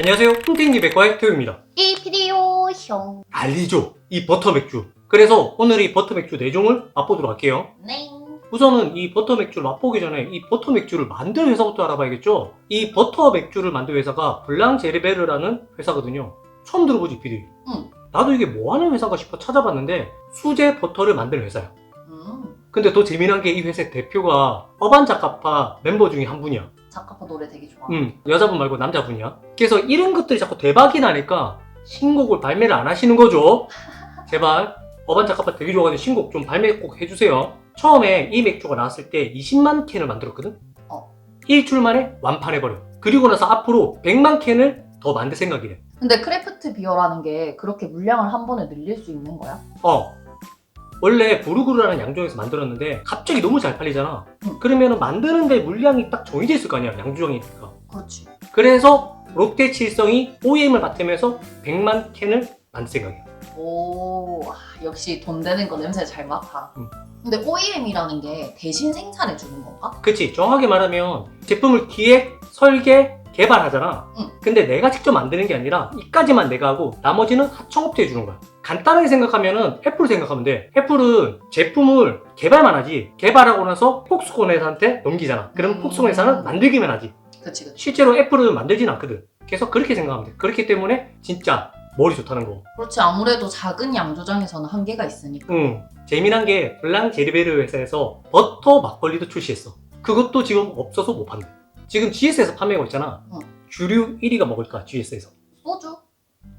안녕하세요. 홈팅기 백과의 태우입니다. 이 비디오 형. 알리죠? 이 버터 맥주. 그래서 오늘 이 버터 맥주 4종을 맛보도록 할게요. 네. 우선은 이 버터 맥주를 맛보기 전에 이 버터 맥주를 만든 회사부터 알아봐야겠죠? 이 버터 맥주를 만든 회사가 블랑제르베르라는 회사거든요. 처음 들어보지, PD? 응. 나도 이게 뭐 하는 회사가 싶어 찾아봤는데 수제 버터를 만드는 회사야. 근데 더 재미난 게 이 회사의 대표가 어반자카파 멤버 중에 한 분이야. 자카파 노래 되게 좋아. 여자분 말고 남자분이야. 그래서 이런 것들이 자꾸 대박이 나니까 신곡을 발매를 안 하시는 거죠. 제발 어반자카파 되게 좋아하는 신곡 좀 발매 꼭 해주세요. 처음에 이 맥주가 나왔을 때 20만 캔을 만들었거든. 일주일 만에 완판해버려. 그리고 나서 앞으로 100만 캔을 더 만들 생각이래. 근데 크래프트 비어라는 게 그렇게 물량을 한 번에 늘릴 수 있는 거야? 원래 부르구르라는 양조장에서 만들었는데 갑자기 너무 잘 팔리잖아. 응. 그러면 만드는데 물량이 딱 정해져 있을 거 아니야, 양조장이니까. 그렇지. 그래서 롯데칠성이 OEM을 맡으면서 100만 캔을 만들 생각이야. 오, 역시 돈 되는 거 냄새 잘 맡아. 근데 OEM이라는 게 대신 생산해 주는 건가? 그치, 정확하게 말하면 제품을 기획, 설계, 개발하잖아. 응. 근데 내가 직접 만드는 게 아니라 이까지만 내가 하고 나머지는 하청업체에 주는 거야. 간단하게 생각하면은 애플을 생각하면 돼. 애플은 제품을 개발만 하지, 개발하고 나서 폭스콘 회사한테 넘기잖아. 그럼 폭스콘 회사는 만들기만 하지. 그치. 실제로 애플은 만들진 않거든. 그래서 그렇게 생각하면 돼. 그렇기 때문에 진짜 머리 좋다는 거. 그렇지. 아무래도 작은 양조장에서는 한계가 있으니까. 재미난 게 블랑제르베르 회사에서 버터 막걸리도 출시했어. 그것도 지금 없어서 못 판대. 지금 GS에서 판매하고 있잖아. 응. 주류 1위가 먹을까, GS에서. 소주?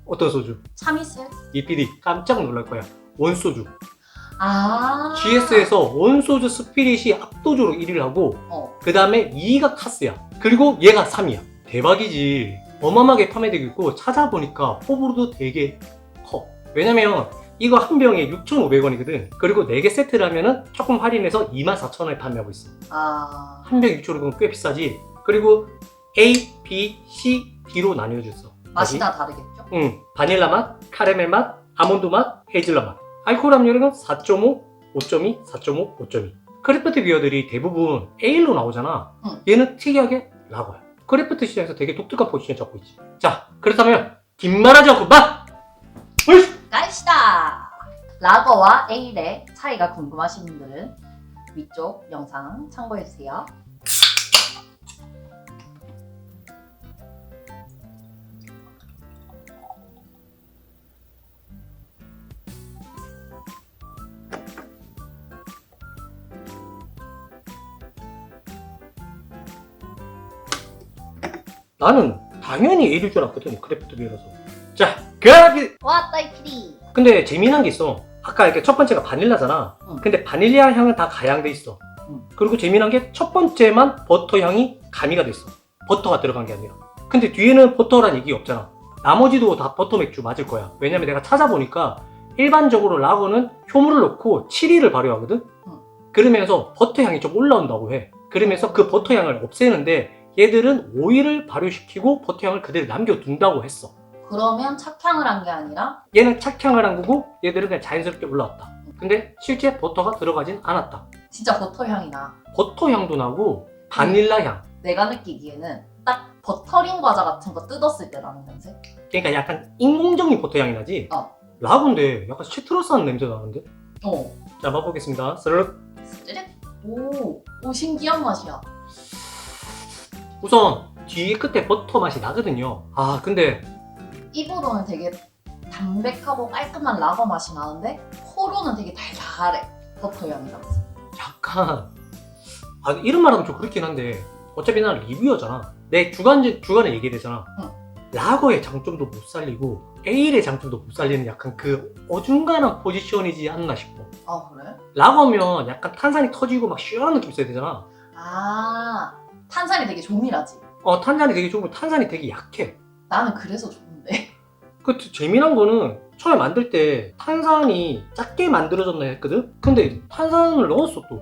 어떤 소주? 참이슬? 이 PD 깜짝 놀랄 거야. 원소주. 아. GS에서 원소주 스피릿이 압도적으로 1위를 하고 그 다음에 2위가 카스야. 그리고 얘가 3위야. 대박이지. 어마어마하게 판매되고 있고 찾아보니까 호불호도 되게 커. 왜냐면 이거 한 병에 6,500원이거든. 그리고 4개 세트를 하면은 조금 할인해서 24,000원에 판매하고 있어. 아. 한 병 6,500원 꽤 비싸지. 그리고 A, B, C, D로 나뉘어졌어. 맛이 다 다르겠죠? 바닐라 맛, 카라멜 맛, 아몬드 맛, 헤이즐넛 맛. 알코올 함유량은 4.5, 5.2, 4.5, 5.2. 크래프트 비어들이 대부분 A로 나오잖아. 얘는 특이하게 라거야. 크래프트 시장에서 되게 독특한 포지션을 잡고 있지. 자, 그렇다면 긴 말하지 않고 맛! 갑시다! 라거와 에일의 차이가 궁금하신 분들은 위쪽 영상 참고해주세요. 나는 당연히 A일 줄 알았거든, 크래프트 비어라서. 자, 그라비! 왔다 이 피디! 근데 재미난 게 있어. 아까 이렇게 첫 번째가 바닐라잖아. 근데 바닐라 향은 다 가양돼 있어. 그리고 재미난 게 첫 번째만 버터 향이 가미가 됐어. 버터가 들어간 게 아니라. 근데 뒤에는 버터란 얘기 없잖아. 나머지도 다 버터 맥주 맞을 거야. 왜냐면 내가 찾아보니까 일반적으로 라거는 효물을 넣고 7일을 발효하거든? 그러면서 버터 향이 좀 올라온다고 해. 그러면서 그 버터 향을 없애는데 얘들은 오일을 발효시키고 버터 향을 그대로 남겨둔다고 했어. 그러면 착향을 한 게 아니라? 얘는 착향을 한 거고 얘들은 그냥 자연스럽게 올라왔다. 근데 실제 버터가 들어가진 않았다. 진짜 버터 향이 나. 버터 향도 나고 바닐라 향. 내가 느끼기에는 딱 버터링 과자 같은 거 뜯었을 때 나는 냄새? 그러니까 약간 인공적인 버터 향이 나지? 라거인데 약간 시트러스한 냄새 나는데? 자, 맛보겠습니다. 스르륵. 스르륵. 오, 신기한 맛이야. 우선 뒤에 끝에 버터 맛이 나거든요. 근데 입으로는 되게 담백하고 깔끔한 라거 맛이 나는데 코로는 되게 달달해. 버터 향이 나면서. 약간 이런 말하면 좀 그렇긴 한데 어차피 나는 리뷰어잖아. 내 주관에 얘기되잖아. 라거의 장점도 못 살리고 에일의 장점도 못 살리는 약간 그 어중간한 포지션이지 않나 싶어. 아, 그래? 라거면 약간 탄산이 터지고 막 시원한 느낌 있어야 되잖아. 탄산이 되게 조밀하지? 탄산이 되게 좋고 탄산이 되게 약해. 나는 그래서 좋은데. 그 재미난 거는 처음에 만들 때 탄산이 작게 만들어졌나 했거든? 근데 탄산을 넣었어 또.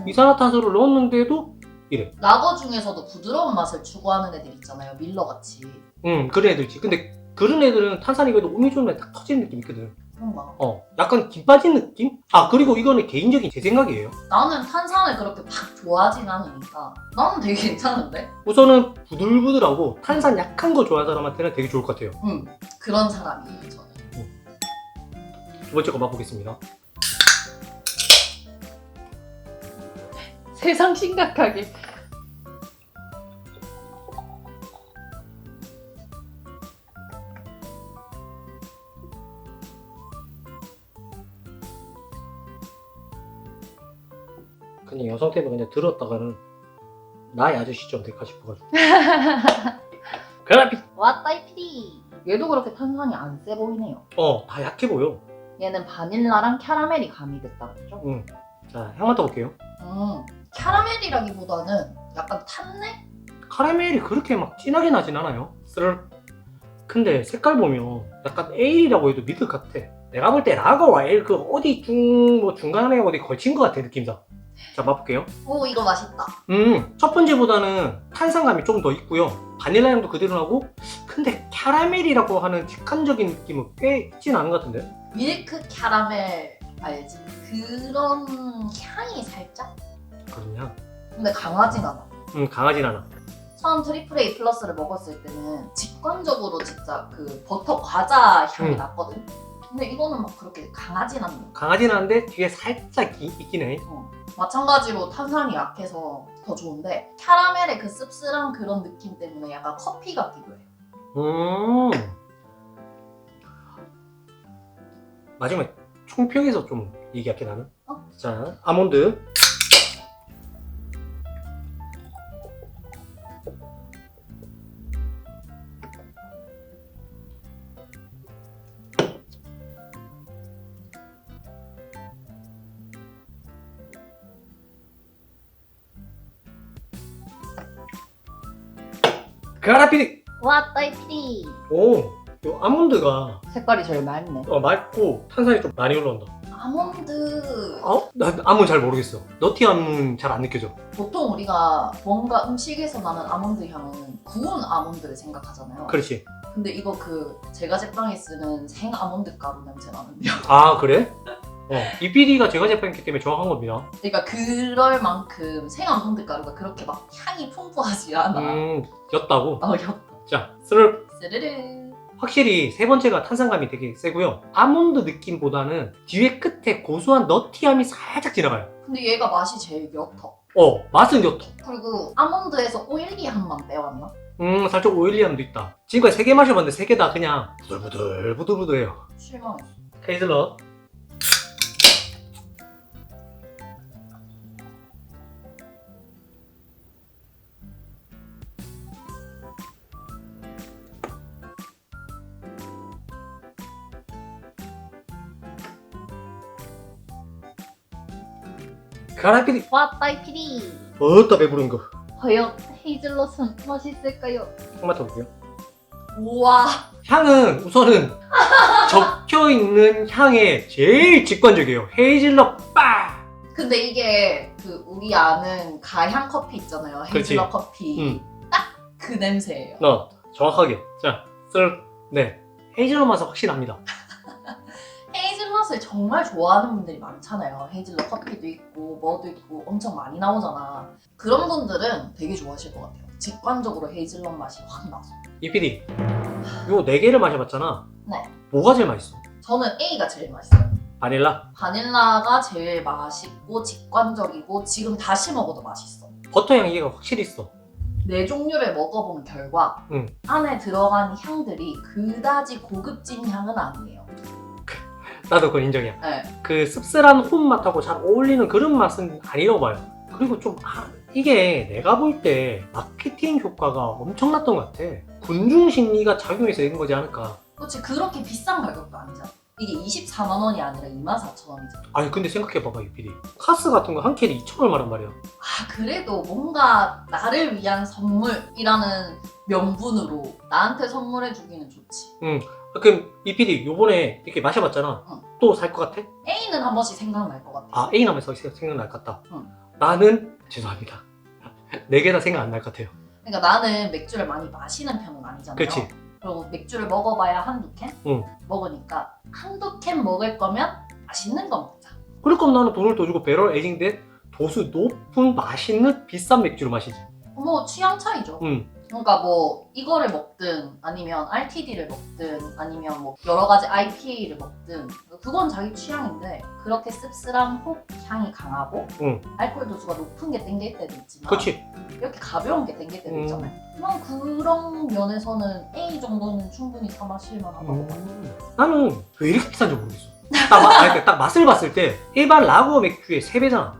이산화탄소를 넣었는데도 이래. 라거 중에서도 부드러운 맛을 추구하는 애들 있잖아요. 밀러같이. 그런 애들 있지. 근데 그런 애들은 탄산이 그래도 오미존에 딱 터지는 느낌이 있거든. 뭔가 약간 김 빠진 느낌? 아, 그리고 이거는 개인적인 제 생각이에요. 나는 탄산을 그렇게 막 좋아하진 않으니까 나는 되게 괜찮은데? 우선은 부들부들하고 탄산 약한 거 좋아하는 사람한테는 되게 좋을 것 같아요. 그런 사람이에요 저는. 두 번째 거 맛보겠습니다. 세상 심각하게. 그냥 여성 탭을 그냥 들었다가는 나의 아저씨 좀 될까 싶어가지고. 그라피. 왔다 이 피디. 얘도 그렇게 탄산이 안 세 보이네요. 다 약해 보여. 얘는 바닐라랑 캐러멜이 가미됐다 그랬죠? 자, 향 맡아볼게요. 캐러멜이라기보다는 약간 탄내? 카라멜이 그렇게 막 진하게 나진 않아요. 쓰르륵. 근데 색깔 보면 약간 에일이라고 해도 믿을 것 같아. 내가 볼 때 라거와 에일 그 어디 중간에 어디 걸친 것 같아 느낌상. 자, 맛볼게요. 오 이거 맛있다. 첫 번째보다는 탄산감이 좀 더 있고요. 바닐라 향도 그대로 나고, 근데 캐러멜이라고 하는 직관적인 느낌은 꽤 있진 않은 것 같은데? 밀크 캐러멜 알지? 그런 향이 살짝? 그런 향. 근데 강하진 않아. 강하진 않아. 처음 트리플 A 플러스를 먹었을 때는 직관적으로 진짜 그 버터 과자 향이 났거든? 근데 이거는 막 그렇게 강하진 않네. 강하진 않은데 뒤에 살짝 있긴 해. 마찬가지로 탄산이 약해서 더 좋은데 캐러멜의 그 씁쓸한 그런 느낌 때문에 약간 커피 같기도 해. 마지막에 총평에서 좀 얘기할게 나는. 자, 아몬드. 그라피. 왔다 이 피디. 요 아몬드가 색깔이 제일 맑네. 맑고 탄산이 좀 많이 올라온다. 아몬드. 난 아몬드 잘 모르겠어. 너티함은 잘 안 느껴져. 보통 우리가 뭔가 음식에서 나는 아몬드 향은 구운 아몬드를 생각하잖아요. 그렇지. 근데 이거 그 제가 제빵에 쓰는 생 아몬드 가루 냄새 나는데요. 아, 그래? 이 PD가 제가 제빵했기 때문에 정확한 겁니다. 그러니까 그럴 만큼 생 아몬드 가루가 그렇게 막 향이 풍부하지 않아. 였다고? 였다. 자, 스르륵. 스르르. 확실히 세 번째가 탄산감이 되게 세고요. 아몬드 느낌보다는 뒤에 끝에 고소한 너티함이 살짝 지나가요. 근데 얘가 맛이 제일 옅어. 맛은 옅어. 그리고 아몬드에서 오일리 향만 빼왔나? 살짝 오일리함도 있다. 지금까지 3개 마셔봤는데 3개 다 그냥 부들부들해요. 실망했어. 헤이즐넛. 가라피디. 왔다 이 피디. 어따 배부른 거. 과연 헤이즐넛은 맛있을까요? 향 맡아볼게요. 우와. 향은 우선은 적혀있는 향에 제일 직관적이에요. 헤이즐넛 빠! 근데 이게 그 우리 아는 가향 커피 있잖아요. 헤이즐넛 커피. 딱 그 냄새예요. 정확하게. 자, 네. 헤이즐넛 맛은 확실합니다. 헤이즐넛을 정말 좋아하는 분들이 많잖아요. 헤이즐넛 커피도 있고 뭐도 있고 엄청 많이 나오잖아. 그런 분들은 되게 좋아하실 것 같아요. 직관적으로 헤이즐넛 맛이 확 나서. 이 PD, 요 4개를 마셔봤잖아. 네. 뭐가 제일 맛있어? 저는 A가 제일 맛있어요. 바닐라? 바닐라가 제일 맛있고 직관적이고 지금 다시 먹어도 맛있어. 버터 향이 얘가 확실히 있어. 네 종류를 먹어본 결과 안에 들어간 향들이 그다지 고급진 향은 아니에요. 나도 그건 인정이야. 네. 그 씁쓸한 홈 맛하고 잘 어울리는 그런 맛은 아니라고 봐요. 그리고 좀 이게 내가 볼 때 마케팅 효과가 엄청났던 것 같아. 군중 심리가 작용해서 이런 거지 않을까. 그렇지, 그렇게 비싼 가격도 아니잖아. 이게 24만 원이 아니라 24,000원이잖아. 아니 근데 생각해봐봐 이 PD. 카스 같은 거 한 캔에 2,000원만 말이야. 그래도 뭔가 나를 위한 선물이라는 명분으로 나한테 선물해주기는 좋지. 그럼 이 PD 요번에 이렇게 마셔봤잖아. 또 살 것 같아? A는 한 번씩 생각날 것 같아. A 나면서 생각날 것 같다. 나는 죄송합니다. 4개 다 생각 안 날 것 같아요. 그러니까 나는 맥주를 많이 마시는 편은 아니잖아요. 그렇지. 그리고 맥주를 먹어봐야 한두 캔 응. 먹으니까 한두 캔 먹을 거면 맛있는 거 먹자. 그럴 거면 나는 돈을 더 주고 배럴 에이징된 도수 높은 맛있는 비싼 맥주를 마시지. 뭐 취향 차이죠. 그러니까 뭐 이거를 먹든 아니면 RTD를 먹든 아니면 뭐 여러 가지 IPA를 먹든 그건 자기 취향인데 그렇게 씁쓸한 홉 향이 강하고 알코올 도수가 높은 게 땡길 때도 있지만 그렇지. 이렇게 가벼운 게 땡길 때도 있잖아요. 난 그런 면에서는 A 정도는 충분히 사 마실 만하다고 봐요. 나는 왜 이렇게 비싼지 모르겠어. 딱 맛을 봤을 때 일반 라거 맥주의 3배잖아.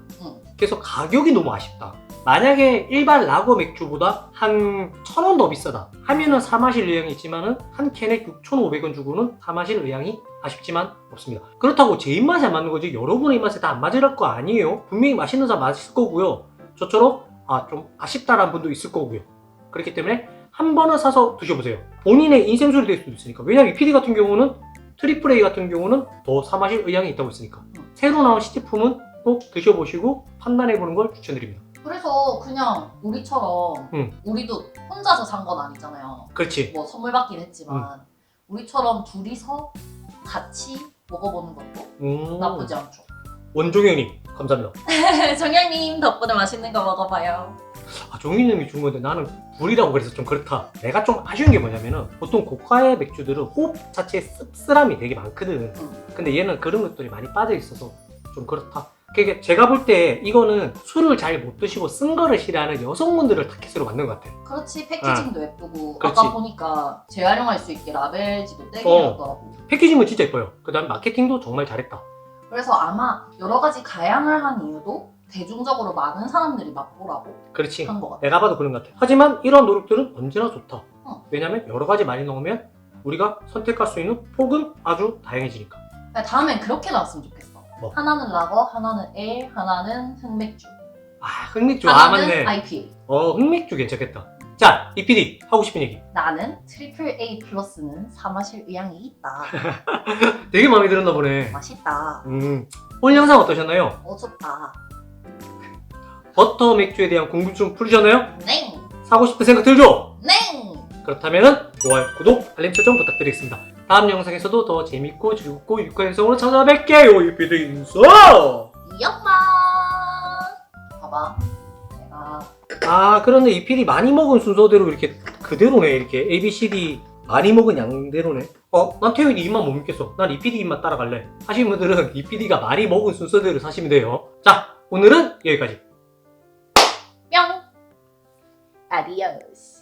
그래서 가격이 너무 아쉽다. 만약에 일반 라거 맥주보다 한 1,000원 더 비싸다 하면은 사 마실 의향이 있지만은 한 캔에 6,500원 주고는 사 마실 의향이 아쉽지만 없습니다. 그렇다고 제 입맛에 안 맞는 거지 여러분의 입맛에 다 안 맞을 거 아니에요. 분명히 맛있는 사람 맛있을 거고요. 저처럼 좀 아쉽다라는 분도 있을 거고요. 그렇기 때문에 한 번은 사서 드셔보세요. 본인의 인생술이 될 수도 있으니까. 왜냐면 이 PD 같은 경우는 트리플 A 같은 경우는 더 사 마실 의향이 있다고 했으니까. 새로 나온 시제품은 꼭 드셔보시고 판단해보는 걸 추천드립니다. 그래서 그냥 우리처럼 우리도 혼자서 산 건 아니잖아요. 그렇지. 뭐 선물 받긴 했지만 우리처럼 둘이서 같이 먹어보는 것도 나쁘지 않죠. 원종현님 감사합니다. 정영님 덕분에 맛있는 거 먹어봐요. 종현님이 준 건데 나는 불이라고 그래서 좀 그렇다. 내가 좀 아쉬운 게 뭐냐면은 보통 고가의 맥주들은 호흡 자체에 씁쓸함이 되게 많거든. 근데 얘는 그런 것들이 많이 빠져 있어서 좀 그렇다. 그게 제가 볼 때 이거는 술을 잘 못 드시고 쓴 거를 싫어하는 여성분들을 타깃으로 만든 것 같아. 그렇지. 패키징도 예쁘고 그렇지. 아까 보니까 재활용할 수 있게 라벨지도 떼게 해놨더라고. 패키징은 진짜 예뻐요. 그 다음에 마케팅도 정말 잘했다. 그래서 아마 여러 가지 가양을 한 이유도 대중적으로 많은 사람들이 맛보라고 그렇지. 한 것 같아. 내가 봐도 그런 것 같아. 하지만 이런 노력들은 언제나 좋다. 왜냐면 여러 가지 많이 넣으면 우리가 선택할 수 있는 폭은 아주 다양해지니까. 다음엔 그렇게 나왔으면 좋겠어. 뭐? 하나는 라거, 하나는 에일, 하나는 흑맥주. 흑맥주. 하나는 맞네. IPA. 흑맥주 괜찮겠다. 자, 이 PD 하고 싶은 얘기. 나는 트리플 A 플러스는 사 마실 의향이 있다. 되게 마음에 들었나 보네. 맛있다. 오늘 영상 어떠셨나요? 좋다. 버터 맥주에 대한 궁금증 풀리셨나요? 네. 사고 싶은 생각 들죠? 네. 그렇다면 좋아요, 구독, 알림 설정 부탁드리겠습니다. 다음 영상에서도 더 재밌고 즐겁고 유쾌한 영상으로 찾아뵐게요. 유피드 인사! 이 엄마. 봐봐. 내가 그런데 이 PD 많이 먹은 순서대로 이렇게 그대로네. 이렇게 A, B, C, D 많이 먹은 양대로네. 난 태훈이 입맛 못 믿겠어. 난 이 PD 입맛 따라갈래. 하시는 분들은 이 PD가 많이 먹은 순서대로 사시면 돼요. 자, 오늘은 여기까지. 뿅. 아디오스.